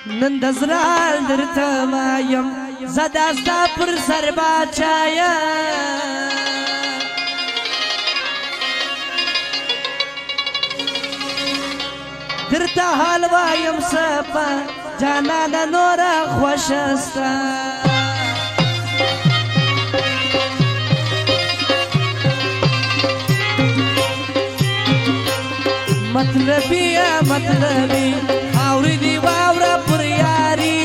نن د زړه درته وایم زه دا ستا پر سر باچا یم درته حال وایم څه په جانانه نوره خوښه سته مطلبي یا مطلبي اورېدي واوره پر یاري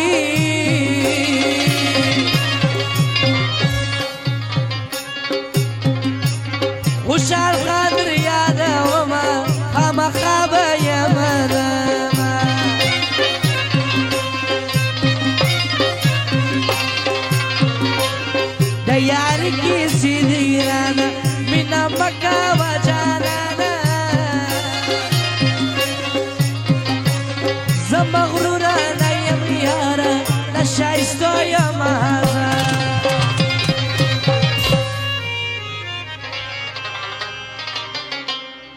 خوشحال قادر یادومه خامخا به یې منمه د یاري کیسې دي رانه مینه مه کوه جانانه زه مغروره نه یم یاره نه ښایسته یم زه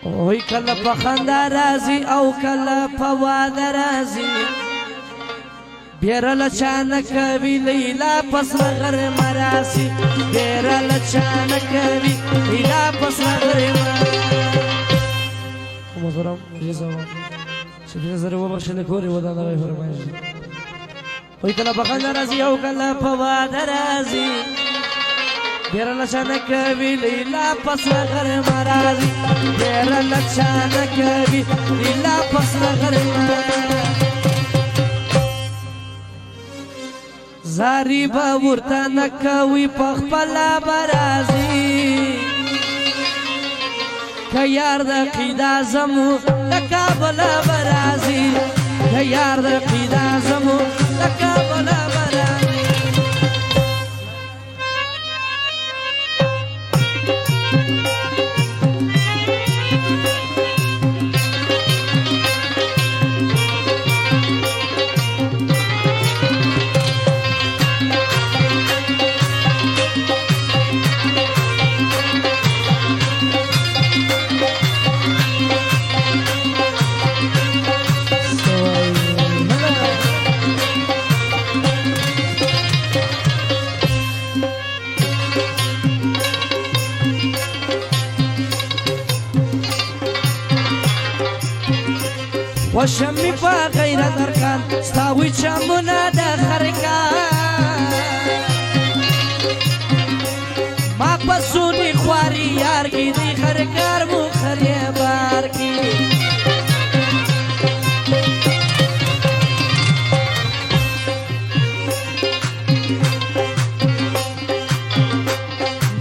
وای کله په خندا راځي او کله په واده راځي بیره له چا نه کوي لیلا په سره غرمه راسي بیره له چا نه کوي لیلا په سره غرمه محترم چې دې زره وبخښلې کورې ودا دغه فرمایش وای کله په خندا راځي او کله په واده راځي بیره له چا نه کوي لیلا په سره غرمه راسي بیره له چا نه کوي لیلا په سره غرمه زاری به ورته نه کوي په خپله به راځي که یار د قیدا زموږ د کابله به راځي که یار د قیدا زموږ د کابله به راځي وشمی په غیرت ارکان ستاوی چمونه د خرکان ما په سونی خواري یار کی دی خرکار مو خری بار کی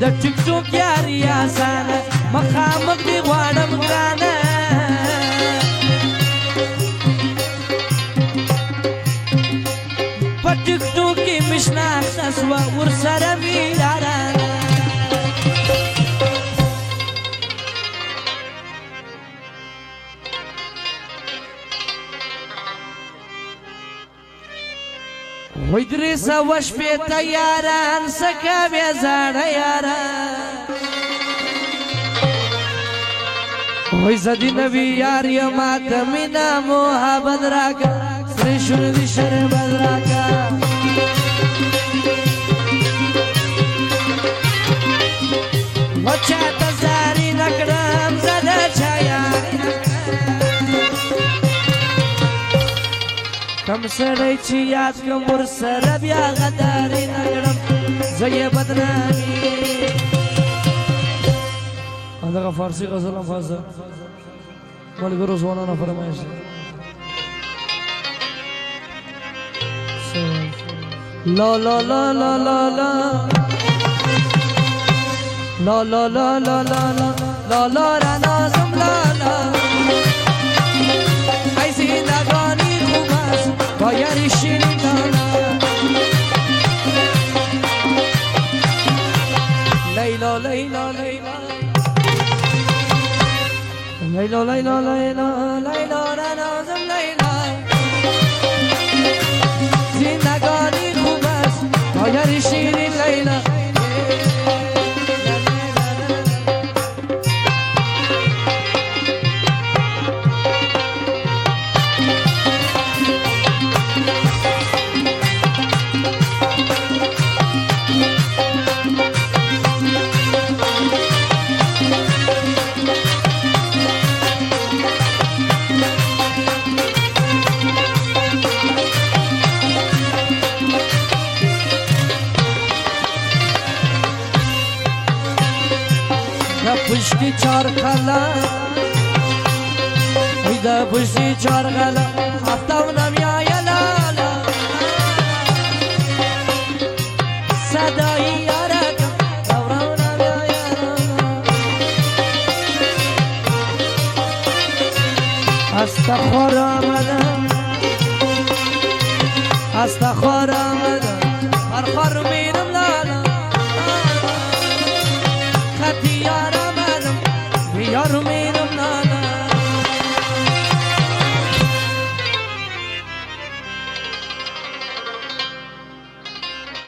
د ټیک ټوک یاري آسانه مخامخ دی غواړم ګرانه ټیکټوک کې مشناخته سوه ورسره مې یارانه وای درې سوه شپېته یاران څه کوې زاړه یاران وای زه دې نوي یار یم ماته مینه محبت راکړه سرې شونې دې شربت راکړه وچاته زاري نه کړم زه د چا یاري نه کړم کم سړی چې یاد کړم ورسره بیا غداري نه کړم زه یې بدنامي دغه فارسي غزل هم فازه ملګرو ځوانانو فرمایش لا لا لا لا لا لا لا لا لا لا لا لا لا را نازم لا لا ای زندگانی خوب است با یاری شیرین لا لیلا لیلا لیلا لیلا لیلا لیلا لیلا را نازم لیلا زندگانی خوب است با یاری شیرین لیلا پشتی چار قلم ویده پشتی چار قلم هفتم نمیای لالا صدایی یارکم دورم نمیای لالا استخوار آمدم استخوار آمدم خرخر میرم